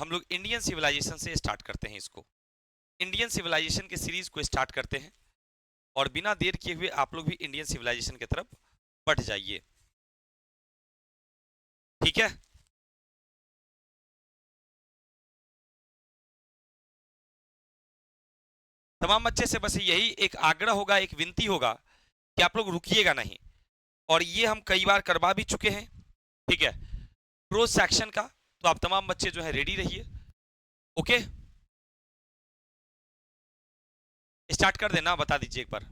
हम लोग Indian civilisation से स्टार्ट करते हैं इसको। इंडियन सिविलाइजेशन के सीरीज को स्टार्ट करते हैं और बिना देर किए हुए आप लोग भी इंडियन सिविलाइजेशन की तरफ बढ़ जाइए, ठीक है। तमाम बच्चे से बस यही एक आग्रह होगा, एक विनती होगा कि आप लोग रुकिएगा नहीं, और ये हम कई बार करवा भी चुके हैं, ठीक है, क्रोज सेक्शन का। तो आप तमाम बच्चे जो है रेडी रहिए, ओके। स्टार्ट कर देना, बता दीजिए एक बार।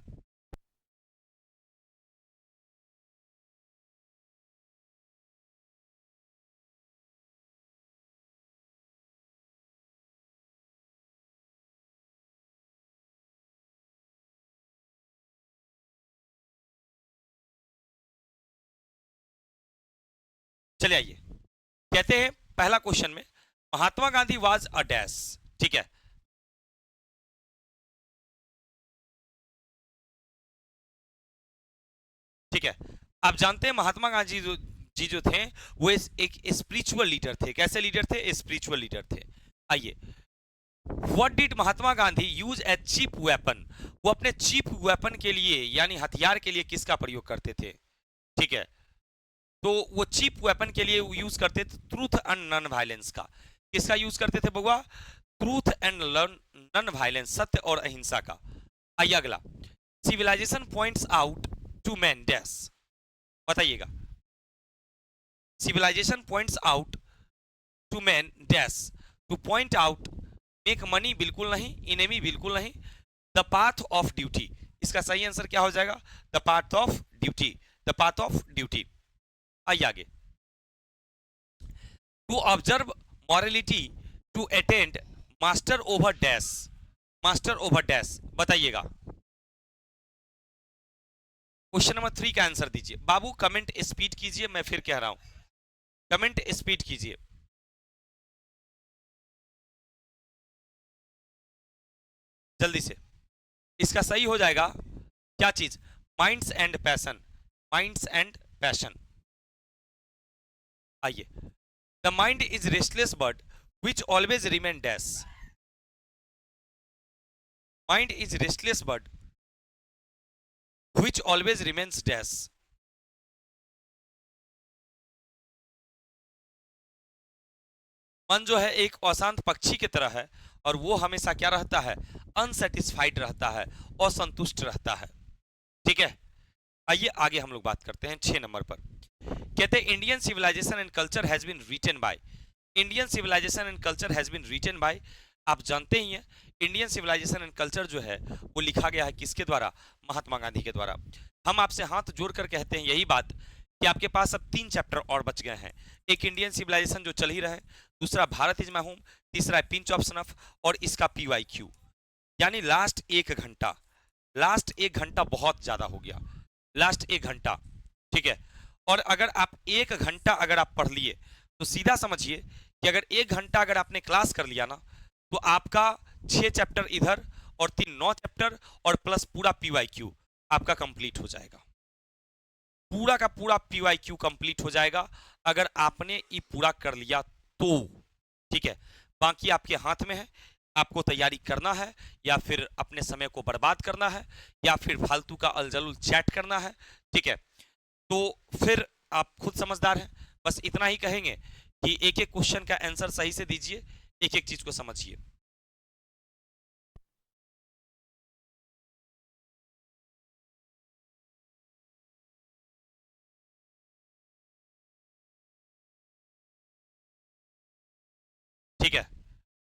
चले आइए, कहते हैं पहला क्वेश्चन में महात्मा गांधी वाज अ डैश, ठीक है। ठीक है, आप जानते हैं महात्मा गांधी जी जो थे वो एक स्पिरिचुअल लीडर थे। कैसे लीडर थे? स्पिरिचुअल लीडर थे। आइए, what did Mahatma Gandhi use as cheap weapon? वो अपने चीप वेपन के लिए यानी हथियार के लिए किसका प्रयोग करते थे? ठीक है, तो वो चीप वेपन के लिए यूज करते थे ट्रूथ एंड नॉन वायलेंस का। किसका यूज करते थे बउआ? ट्रूथ एंड नॉन वायलेंस, सत्य और अहिंसा का। आइए अगला, civilization points out to man dash, बताइएगा। Civilization points out to man dash, to point out, make money बिल्कुल नहीं, इनेमी बिल्कुल नहीं, द पाथ ऑफ ड्यूटी। इसका सही आंसर क्या हो जाएगा? The path of duty, the path of duty. आइए आगे, to observe morality, to attend, master over dash, master over dash, बताइएगा। क्वेश्चन नंबर 3 का आंसर दीजिए। बाबू कमेंट स्पीड कीजिए, मैं फिर कह रहा हूं, कमेंट स्पीड कीजिए। जल्दी से, इसका सही हो जाएगा क्या चीज? Minds and passion, minds and passion. आइए, the mind is restless bird which always remain dash, mind is restless bird which always remains dash. मन जो है एक अशांत पक्षी की तरह है और वो हमेशा क्या रहता है? अनसेटिस्फाइड रहता है, असंतुष्ट रहता है, ठीक है। आइए आगे हम लोग बात करते हैं 6 नंबर पर। कहते हैं Indian civilisation and culture has been written by, Indian civilisation and culture has been written by, आप जानते ही हैं इंडियन सिविलाइजेशन एंड कल्चर जो है वो लिखा गया है किसके द्वारा? महात्मा गांधी के द्वारा। हम आपसे हाथ जोड़कर कहते हैं यही बात कि आपके पास अब 3 चैप्टर और बच गए हैं। एक इंडियन सिविलाइजेशन जो चल ही रहा है, दूसरा भारत इज माय होम, तीसरा है पिंच ऑफ सनफ, और इसका PYQ, यानी लास्ट 1 घंटा, लास्ट 1 घंटा बहुत ज्यादा हो गया, लास्ट 1 घंटा, ठीक है। और अगर आप 1 घंटा अगर आप पढ़ लिए तो सीधा समझिए कि अगर 1 घंटा अगर आपने क्लास कर लिया ना तो आपका 6 चैप्टर इधर और 3 9 चैप्टर और प्लस पूरा PYQ आपका कंप्लीट हो जाएगा, पूरा का पूरा PYQ कंप्लीट हो जाएगा अगर आपने ये पूरा कर लिया तो, ठीक है। बाकी आपके हाथ में है, आपको तैयारी करना है या फिर अपने समय को बर्बाद करना है या फिर फालतू का अलजलुल चैट करना है, ठीक है। तो फिर आप खुद समझदार हैं, बस इतना ही कहेंगे कि एक एक क्वेश्चन का आंसर सही से दीजिए, एक एक चीज को समझिए। ठीक है,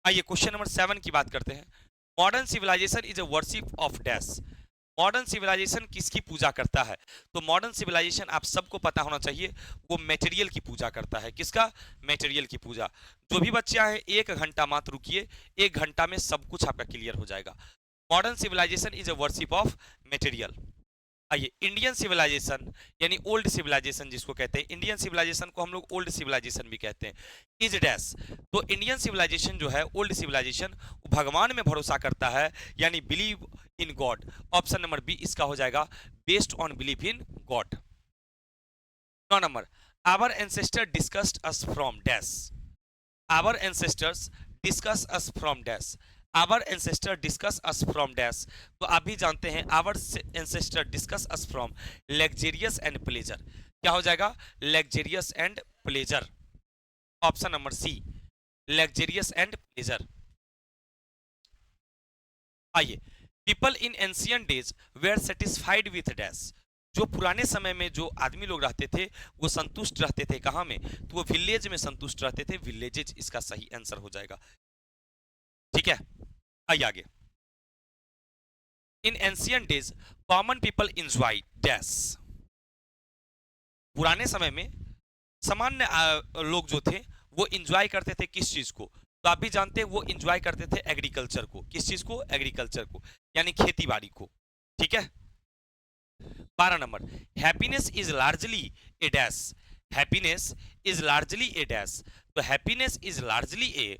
आइए क्वेश्चन नंबर 7 की बात करते हैं। Modern civilisation is a worship of dash, modern civilisation किसकी पूजा करता है? तो मॉडर्न सिविलाइजेशन आप सबको पता होना चाहिए वो मटेरियल की पूजा करता है। किसका? मटेरियल की पूजा। जो भी बच्चे आए 1 घंटा मात्र रुकिए, 1 घंटा में सब कुछ आपका क्लियर हो जाएगा। Modern civilisation is a worship of material. आइए, इंडियन सिविलाइजेशन यानी ओल्ड सिविलाइजेशन जिसको कहते हैं, इंडियन सिविलाइजेशन को हम लोग ओल्ड सिविलाइजेशन भी कहते हैं, इज डैश। तो इंडियन सिविलाइजेशन जो है, ओल्ड सिविलाइजेशन, भगवान में भरोसा करता है यानी believe in God. Option number B इसका हो जाएगा, based on believe in God. 9 number, our ancestor discussed us from dash, our ancestors discuss us from dash, our ancestor discuss us from dash, तो आप भी जानते हैं our ancestor discuss us from luxurious and pleasure, क्या हो जाएगा, luxurious and pleasure, option number C, luxurious and pleasure. आइए, people in ancient days were satisfied with dash, जो पुराने समय में जो आदमी लोग रहते थे वो संतुष्ट रहते थे, कहां में, तो वो विलेज में संतुष्ट रहते थे, विलेजेज इसका सही आंसर हो जाएगा। ठीक है, आइए आगे। इन ancient days common people enjoy dash, पुराने समय में सामान्य लोग जो थे वो इंजॉय करते थे किस चीज को, तो आप भी जानते हैं वो इंजॉय करते थे एग्रीकल्चर को, किस चीज को, एग्रीकल्चर को, यानी खेती बाड़ी को। ठीक है, 12 number, happiness is largely a dash, happiness is largely a dash, तो happiness is largely a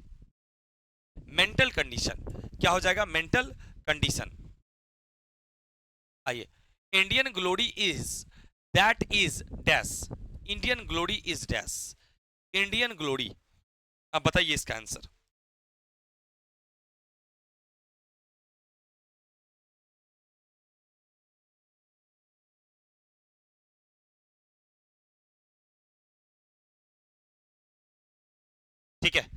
mental condition, क्या हो जाएगा, मेंटल कंडीशन। आइए, Indian glory is that is dash, Indian glory is dash, Indian glory, अब बताइए इसका answer. ठीक है,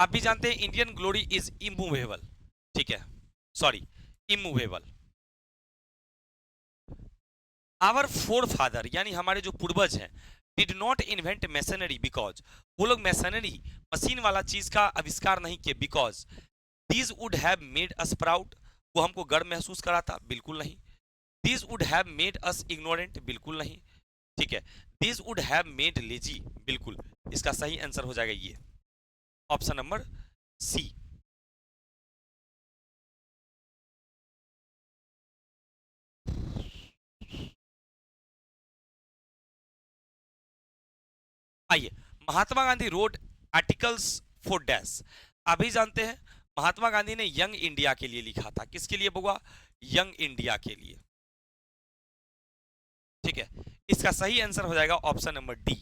आप भी जानते हैं इंडियन ग्लोरी इज इमूवेबल, ठीक है, sorry, immovable. Our forefather यानी हमारे जो पूर्वज हैं did not invent masonry because, वो लोग मैसनरी मशीन वाला चीज का आविष्कार नहीं किए, because these would have made us proud, वो हमको गर्व महसूस कराता, बिल्कुल नहीं। These would have made us ignorant, बिल्कुल नहीं। ठीक है, these would have made lazy, बिल्कुल, इसका सही आंसर हो जाएगा ये, ऑप्शन नंबर सी। आइए, Mahatma Gandhi wrote articles for dash, अभी जानते हैं महात्मा गांधी ने यंग इंडिया के लिए लिखा था, किसके लिए बुआ, यंग इंडिया के लिए। ठीक है, इसका सही आंसर हो जाएगा option number D,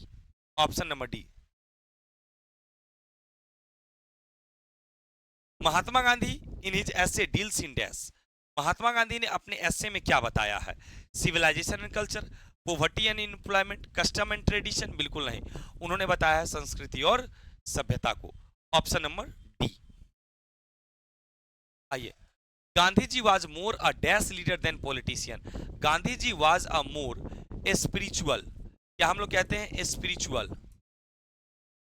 option number D. Mahatma Gandhi in his essay deals in dash, Mahatma Gandhi ने अपने एसे में क्या बताया है, civilisation and culture, poverty and employment, custom and tradition, बिल्कुल नहीं, उन्होंने बताया है संस्कृति और सभ्यता को, ऑप्शन नंबर डी। आइए, Gandhi ji was more a dash leader than politician, Gandhi ji was a more spiritual, क्या हम लोग कहते हैं spiritual,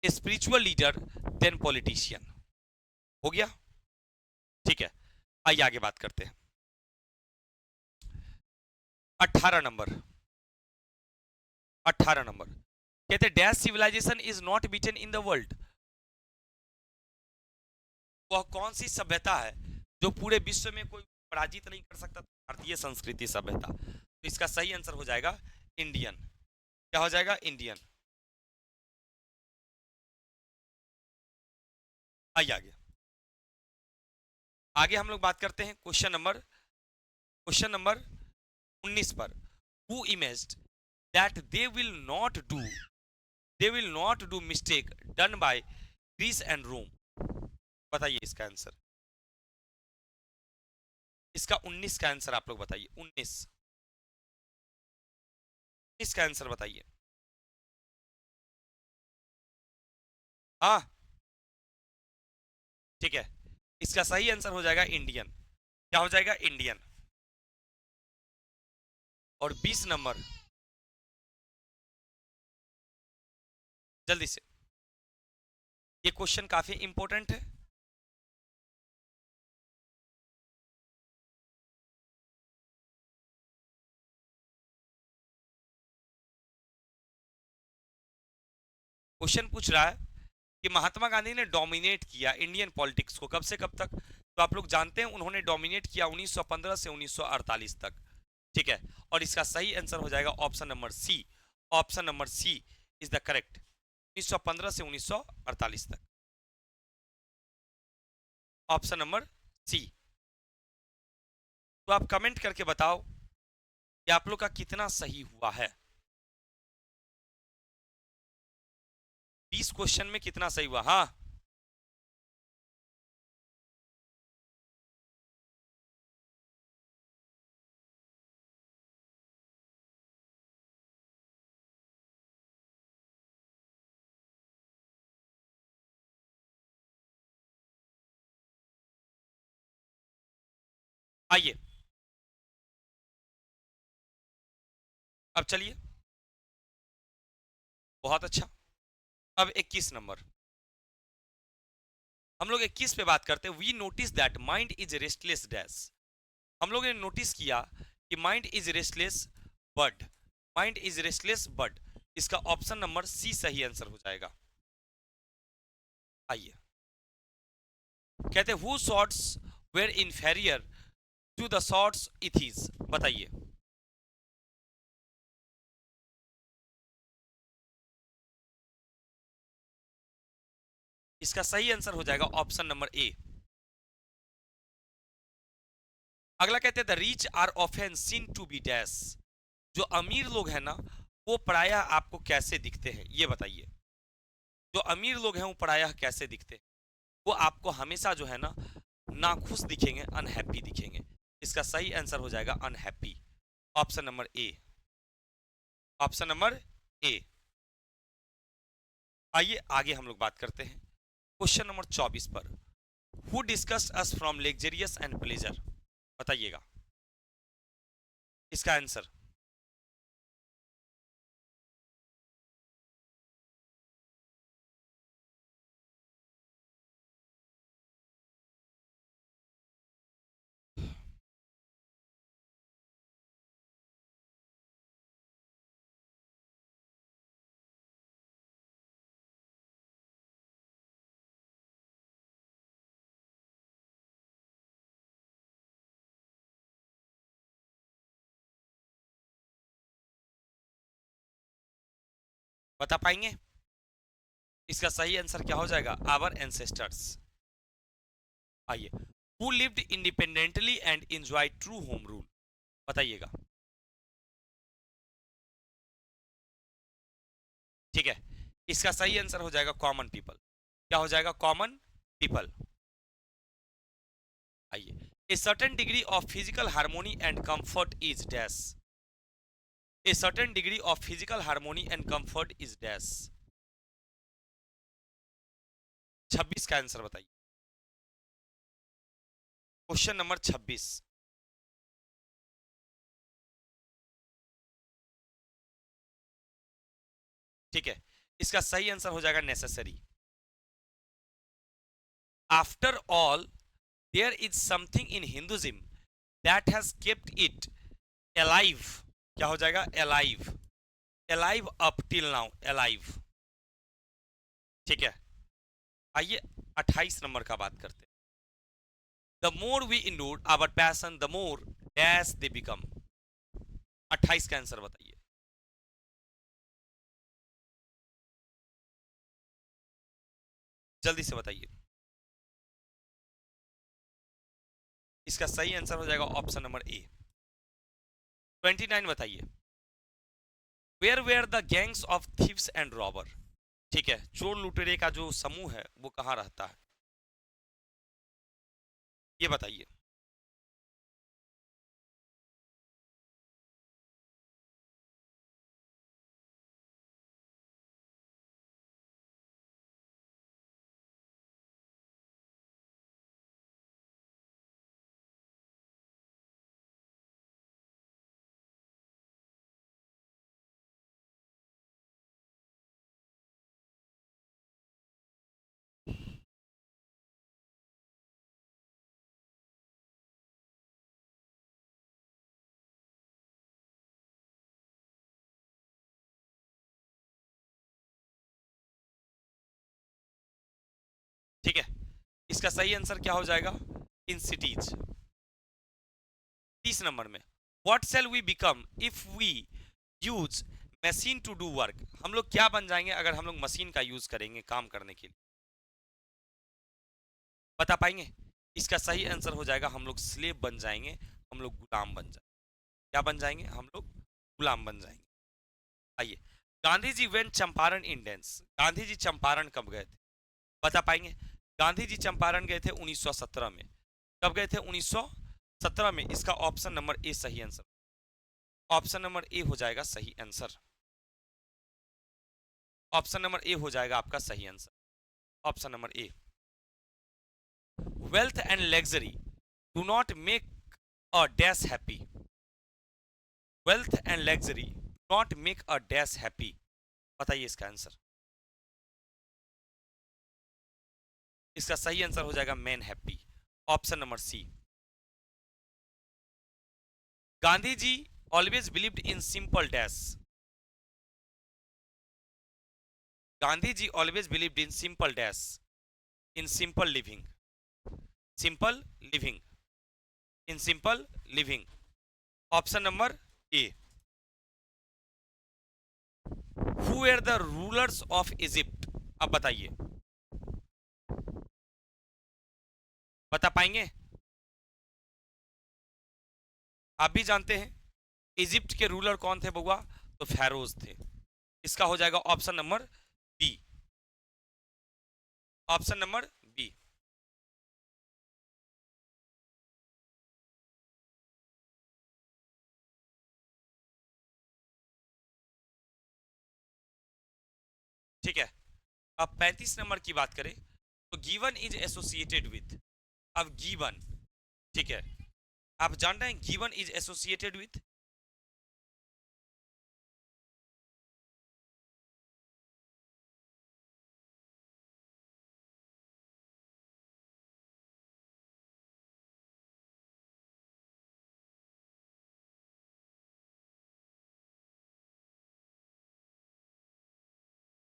spiritual leader than politician, हो गया। ठीक है, आइए आगे बात करते हैं। 18 नंबर, 18 नंबर, कहते हैं dash civilisation is not beaten in the world, वह कौन सी सभ्यता है जो पूरे विश्व में कोई पराजित नहीं कर सकता, भारतीय संस्कृति सभ्यता, तो इसका सही आंसर हो जाएगा इंडियन, क्या हो जाएगा, इंडियन। आइए आगे, आगे हम लोग बात करते हैं क्वेश्चन नंबर 19 पर, who imaged that they will not do mistake done by Greece and Rome, बताइए इसका आंसर, इसका 19 का आंसर आप लोग बताइए, 19, इसका आंसर बताइए। हाँ, ठीक है, इसका सही आंसर हो जाएगा इंडियन, क्या हो जाएगा, इंडियन। और 20 नंबर, जल्दी से, ये क्वेश्चन काफी इंपॉर्टेंट है। क्वेश्चन पूछ रहा है कि महात्मा गांधी ने डोमिनेट किया इंडियन पॉलिटिक्स को कब से कब तक, तो आप लोग जानते हैं उन्होंने डोमिनेट किया 1915 से 1948 तक। ठीक है, और इसका सही आंसर हो जाएगा option number C, option number C is the correct, 1915 से 1948 तक, ऑप्शन नंबर सी। तो आप कमेंट करके बताओ कि आप लोग का कितना सही हुआ है, 20 क्वेश्चन में कितना सही हुआ, हाँ आइए अब चलिए, बहुत अच्छा। अब 21 नंबर, हम लोग 21 पे बात करते हैं। We notice that mind is restless dash. हम लोग ने नोटिस किया कि mind is restless but, mind is restless but, इसका ऑप्शन नंबर सी सही आंसर हो जाएगा। आइए, कहते हैं who shots were inferior to the shots इथीज, बताइए। इसका सही आंसर हो जाएगा ऑप्शन नंबर ए। अगला कहते हैं the rich are often seen to be dash. जो अमीर लोग हैं ना, वो प्रायः आपको कैसे दिखते हैं, ये बताइए। जो अमीर लोग हैं वो प्रायः कैसे दिखते हैं? वो आपको हमेशा जो है ना नाखुश दिखेंगे, अनहैप्पी दिखेंगे। इसका सही आंसर हो जाएगा unhappy, option number A, option number A. आइए आगे हम लोग बात करते हैं क्वेश्चन नंबर 24 पर। Who discuss us from luxurious and pleasure, बताइएगा इसका आंसर। बता पाएंगे इसका सही आंसर क्या हो जाएगा? Our ancestors. आइए, who lived independently and enjoy true home rule, बताइएगा। ठीक है, इसका सही आंसर हो जाएगा कॉमन पीपल। क्या हो जाएगा? Common people. आइए, a certain degree of physical harmony and comfort is dash. A certain degree of physical harmony and comfort is dash. 26 का आंसर बताइए, क्वेश्चन नंबर 26। ठीक है, इसका सही आंसर हो जाएगा necessary. After all there is something in Hinduism that has kept it alive. क्या हो जाएगा? Alive, alive up till now, alive. ठीक है, आइए 28 नंबर का बात करते हैं। The more we indoor our passion the more dash they become. 28 का आंसर बताइए। जल्दी से बताइए, इसका सही आंसर हो जाएगा ऑप्शन नंबर ए। 29 बताइए। Where where the gangs of thieves and robber. ठीक है, चोर लुटेरे का जो समूह है वो कहाँ रहता है, ये बताइए। ठीक है, इसका सही आंसर क्या हो जाएगा? In cities. 30 नंबर में, what shall we become if we use machine to do work. हम लोग क्या बन जाएंगे अगर हम लोग मशीन का यूज करेंगे काम करने के लिए, बता पाएंगे? इसका सही आंसर हो जाएगा हम लोग स्लेव बन जाएंगे, हम लोग गुलाम बन जाएंगे। क्या बन जाएंगे? हम लोग गुलाम बन जाएंगे। आइए, गांधी जी वेंट चंपारण इंडियंस। गांधी जी चंपारण कब गए थे, बता पाएंगे? गांधी जी चंपारण गए थे 1917 में। कब गए थे? 1917 में। इसका ऑप्शन नंबर ए सही आंसर, ऑप्शन नंबर ए हो जाएगा सही आंसर, ऑप्शन नंबर ए हो जाएगा आपका सही answer, option number A. Wealth and luxury do not make a dash happy, wealth and luxury not make a dash happy. बताइए इसका आंसर। इसका सही आंसर हो जाएगा man happy, option number C. Gandhi ji always believed in simple dash. Gandhi ji always believed in simple dash, in simple living, simple living, in simple living, option number A. Who are the rulers of Egypt? अब बताइए, बता पाएंगे? आप भी जानते हैं Egypt के ruler कौन थे बउआ? तो फेरोज थे। इसका हो जाएगा option number B, option number B. ठीक है, अब 35 नंबर की बात करें तो गिवन इज एसोसिएटेड विथ। अब गिवन, ठीक है, आप जान रहे हैं गिवन इज एसोसिएटेड विथ?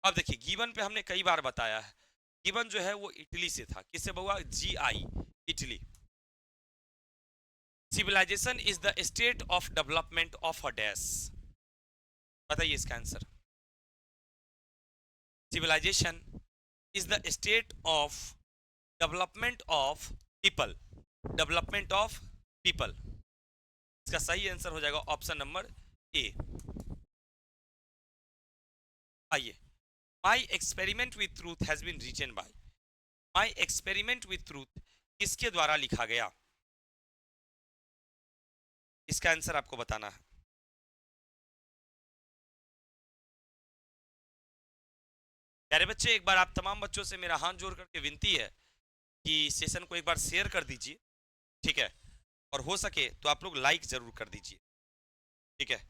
अब देखिए गिवन पे हमने कई बार बताया है, गिवन जो है वो इटली से था। किससे बउआ? जी आई, Italy. Civilisation is the state of development of a dash. बताइए इसका answer. Civilisation is the state of development of people, development of people. इसका सही आंसर हो जाएगा ऑप्शन नंबर ए। आइए, my experiment with truth has been written by. My experiment with truth किसके द्वारा लिखा गया? इसका आंसर आपको बताना है। प्यारे बच्चे, एक बार आप तमाम बच्चों से मेरा हाथ जोड़ करके विनती है कि सेशन को एक बार शेयर कर दीजिए, ठीक है, और हो सके तो आप लोग लाइक जरूर कर दीजिए, ठीक है।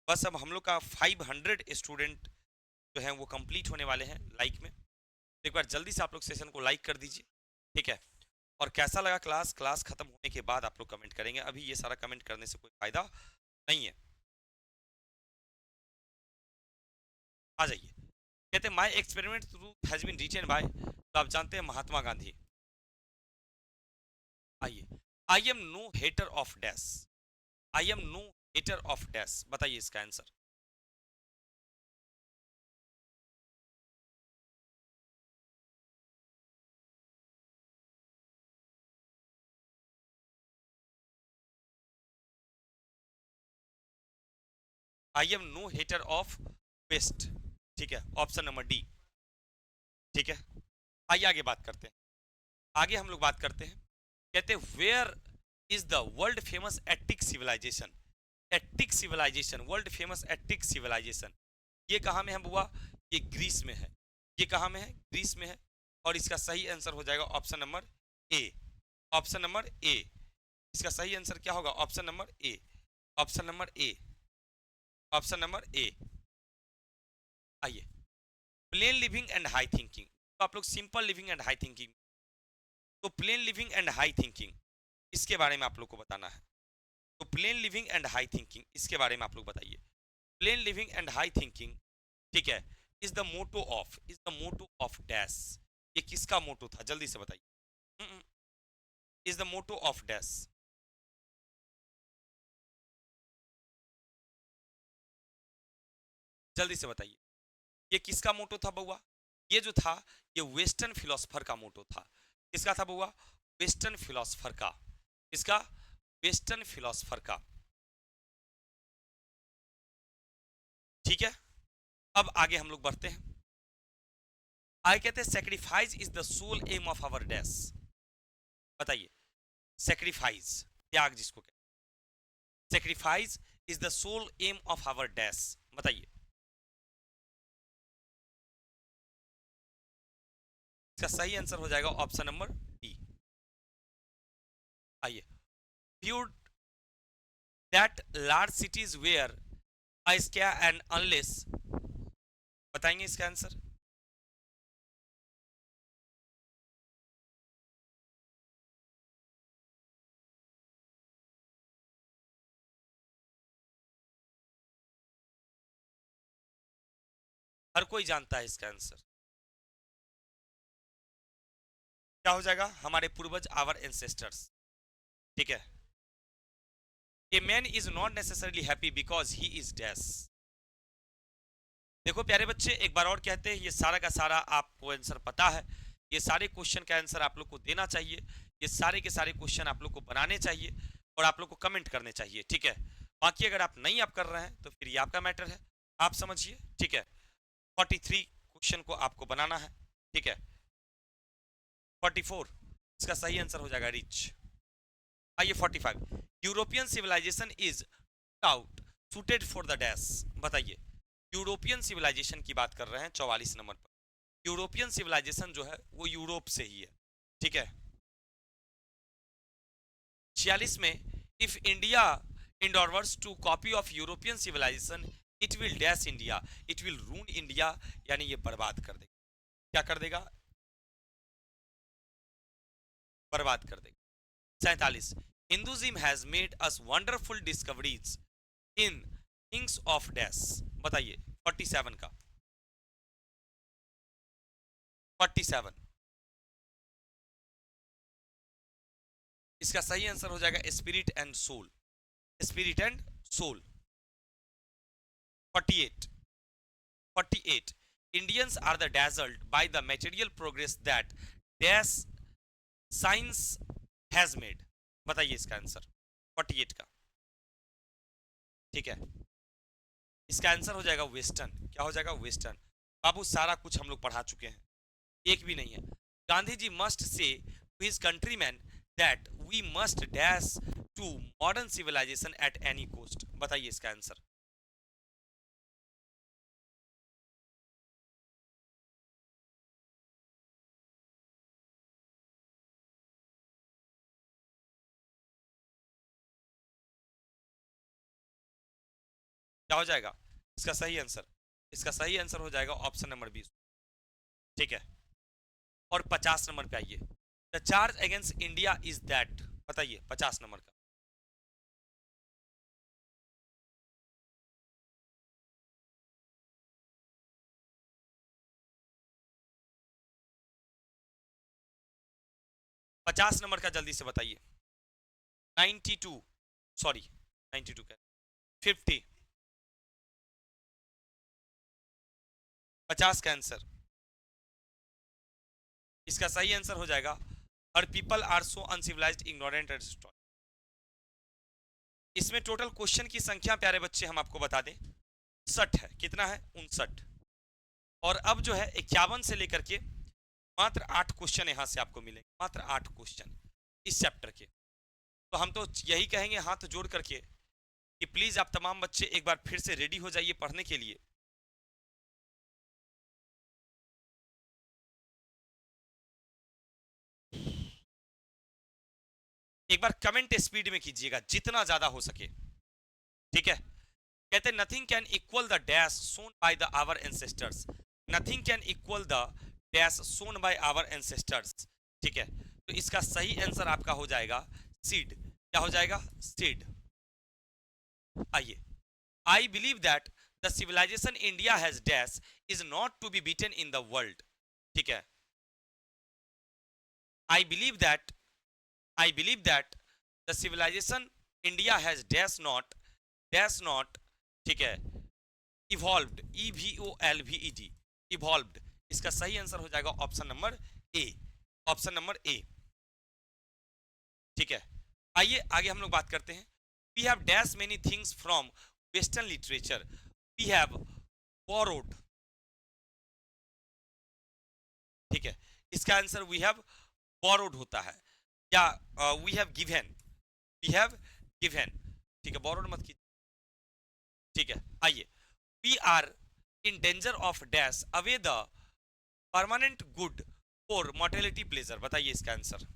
बस अब हम लोग का 500 स्टूडेंट जो हैं वो कंप्लीट होने वाले हैं लाइक में, तो एक बार जल्दी से आप लोग सेशन को लाइक कर दीजिए, ठीक है। और कैसा लगा क्लास? क्लास खत्म होने के बाद आप लोग कमेंट करेंगे, अभी ये सारा कमेंट करने से कोई फायदा नहीं है। आ जाइए, कहते हैं my experiment truth has been written by, तो आप जानते हैं महात्मा गांधी। आइए, I am no hater of dash, I am no hater of dash, बताइए इसका answer. I am no hater of west, ठीक है, ऑप्शन नंबर डी, ठीक है। आइए आगे बात करते हैं, आगे हम लोग बात करते हैं। कहते हैं where is the world famous Attic civilisation? Attic civilisation, world famous Attic civilisation, ये कहाँ में है बुआ? ये ग्रीस में है। ये कहाँ में है? ग्रीस में है। और इसका सही आंसर हो जाएगा option number A, option number A. इसका सही आंसर क्या होगा? Option number A, option number A, option number A. आइए, plain living and high thinking, तो आप लोग simple living and high thinking, तो plain living and high thinking इसके बारे में आप लोग को बताना है। तो plain living and high thinking इसके बारे में आप लोग बताइए। Plain living and high thinking, ठीक है, is the motto of, is the motto of dash. ये किसका मोटो था? जल्दी से बताइए। Is the motto of dash, जल्दी से बताइए, ये किसका मोटो था बउआ? ये जो था ये वेस्टर्न फिलोसफर का मोटो था। किसका था बउआ? वेस्टर्न फिलोसफर का। किसका? वेस्टर्न फिलोसफर का, ठीक है। अब आगे हम लोग बढ़ते हैं। आगे कहते हैं sacrifice is the soul aim of our dash. बताइए, सेक्रीफाइस, त्याग जिसको कहते हैं, sacrifice is the soul aim of our dash, बताइए। इसका सही आंसर हो जाएगा ऑप्शन नंबर डी। आइए, pure that large cities where स्क्या एंड अनलेस, बताएंगे इसका आंसर। हर कोई जानता है इसका आंसर। क्या हो जाएगा, हमारे पूर्वज, आवर एंसेस्टर्स। ठीक है। A man is not necessarily happy because he is dash. देखो प्यारे बच्चे, एक बार और कहते हैं, ये सारा का सारा आपको आंसर पता है, ये सारे क्वेश्चन का आंसर आप लोग को देना चाहिए, ये सारे के सारे क्वेश्चन आप लोग को बनाने चाहिए और आप लोग को कमेंट करने चाहिए। ठीक है। बाकी अगर आप नहीं आप कर रहे हैं तो फिर ये आपका मैटर है, आप समझिए। ठीक है। 43 क्वेश्चन को आपको बनाना है। ठीक है। 44 इसका सही आंसर हो जाएगा रिच। आइए 45, European civilisation is out suited for the dash, बताइए। यूरोपियन सिविलाइजेशन की बात कर रहे हैं 44 नंबर पर। यूरोपियन सिविलाइजेशन जो है वो यूरोप से ही है। ठीक है। 46 में, if India endeavors to copy of European civilisation it will dash India, it will ruin India, यानी ये बर्बाद कर देगा। क्या कर देगा, बर्बाद कर देगा। 47, Hinduism has made us wonderful discoveries in things of dash, बताइए 47 का। 47 इसका सही आंसर हो जाएगा spirit and soul, spirit and soul. 48, 48, Indians are the dazzled by the material progress that dash science has made, बताइए इसका आंसर 48 का। ठीक है। इसका आंसर हो जाएगा वेस्टर्न। क्या हो जाएगा, वेस्टर्न। बाबू सारा कुछ हम लोग पढ़ा चुके हैं, एक भी नहीं है। Gandhi ji must say to his countryman that we must dash to modern civilisation at any cost, बताइए इसका आंसर। क्या हो जाएगा इसका सही आंसर, इसका सही आंसर हो जाएगा ऑप्शन नंबर 20। ठीक है। और 50 नंबर पे आइए, the charge against India is that, बताइए 50 नंबर का। 50 नंबर का जल्दी से बताइए। 92, सॉरी 92 का 50, 50 का आंसर। इसका सही आंसर हो जाएगा, और people are so uncivilised ignorant and destroy. इसमें टोटल क्वेश्चन की संख्या प्यारे बच्चे हम आपको बता दें 60 है। कितना है, 59। और अब जो है 51 से लेकर के मात्र 8 क्वेश्चन यहां से आपको मिलेंगे, मात्र 8 क्वेश्चन इस चैप्टर के। तो हम तो यही कहेंगे हाथ जोड़ करके कि प्लीज आप तमाम बच्चे एक बार फिर से रेडी हो जाइए पढ़ने के लिए। एक बार कमेंट स्पीड में कीजिएगा जितना ज्यादा हो सके। ठीक है। कहते nothing can equal the dash sown by the our ancestors, nothing can equal the dash sown by our ancestors. ठीक है। तो इसका सही आंसर आपका हो जाएगा सीड। क्या हो जाएगा, सीड। आइए, I believe that the civilisation India has dash is not to be beaten in the world. ठीक है। I believe that, I believe that the civilisation India has dash not, ठीक है, इवॉल्व्ड, EVOLVED, इवॉल्व्ड। इसका सही answer हो जाएगा option number A, option number A. ठीक है। आइए आगे हम लोग बात करते हैं। We have dash many things from western literature, we have borrowed. ठीक है। इसका आंसर वी हैव बोरोड होता है, या we have given, we have given. ठीक है, बोरोड मत कीजिए। ठीक है। आइए, we are in danger of dash away the permanent good for mortality pleasure, बताइए इसका आंसर।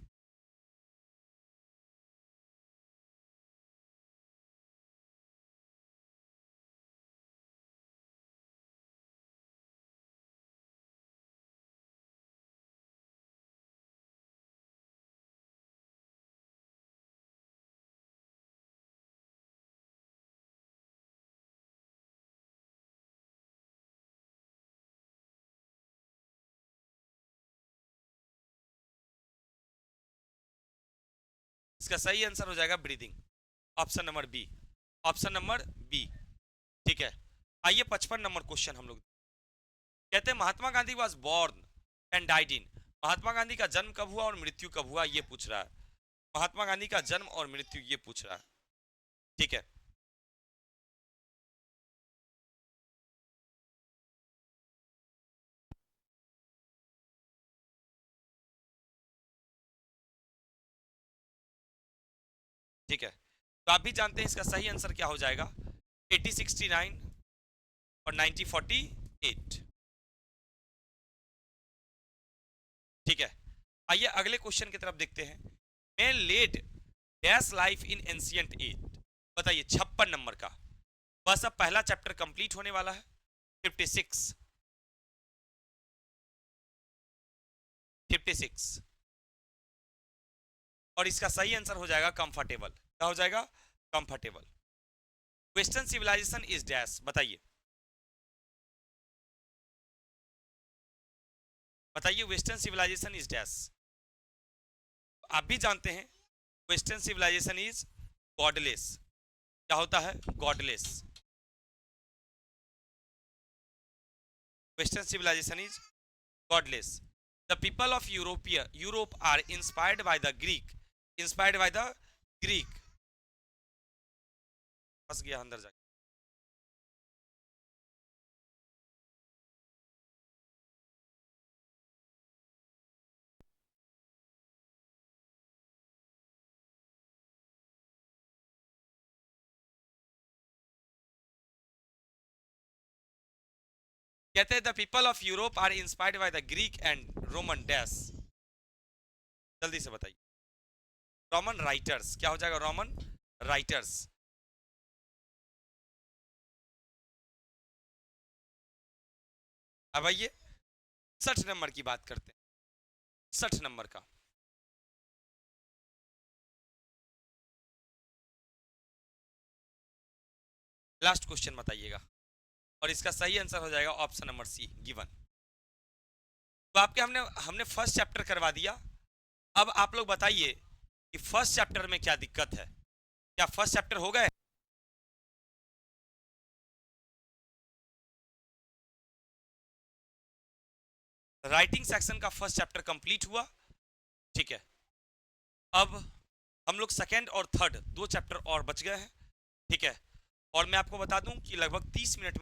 इसका सही आंसर हो जाएगा breathing, option number B, option number B. ठीक है, आइए 55 नंबर क्वेश्चन हम लोग कहते हैं Mahatma Gandhi was born and died in. Mahatma Gandhi का जन्म कब हुआ और मृत्यु कब हुआ, ये पूछ रहा है। महात्मा गांधी का जन्म और मृत्यु ये पूछ रहा है। ठीक है, ठीक है, तो आप भी जानते हैं इसका सही आंसर क्या हो जाएगा, 1869 और 1948। ठीक है, आइए अगले क्वेश्चन की तरफ देखते हैं। Man led dash life in ancient age, बताइए 56 नंबर का। बस अब पहला चैप्टर कंप्लीट होने वाला है। 56, 56 और इसका सही आंसर हो जाएगा कंफर्टेबल। क्या हो जाएगा, comfortable. Western civilisation is dash, बताइए, बताइए वेस्टर्न सिविलाइजेशन इज डैश। आप भी जानते हैं वेस्टर्न सिविलाइजेशन इज गॉडलेस। क्या होता है, godless. Western civilisation is godless. The people of Europe are inspired by the Greek, inspired by the Greek. फंस गया अंदर जाके। कहते हैं the people of Europe are inspired by the Greek and Roman dash, जल्दी से बताइए। रोमन राइटर्स, क्या हो जाएगा, रोमन राइटर्स। अब आइए 60 नंबर की बात करते हैं, 60 नंबर का। लास्ट क्वेश्चन बताइएगा और इसका सही आंसर हो जाएगा ऑप्शन नंबर सी, गिवन। तो आपके हमने हमने फर्स्ट चैप्टर करवा दिया। अब आप लोग बताइए कि फर्स्ट चैप्टर में क्या दिक्कत है, क्या फर्स्ट चैप्टर हो गए। राइटिंग सेक्शन का फर्स्ट चैप्टर कंप्लीट हुआ। ठीक है, अब हम लोग सेकंड और थर्ड दो चैप्टर और बच गए हैं। ठीक है, और मैं आपको बता दूं कि लगभग 30 मिनट में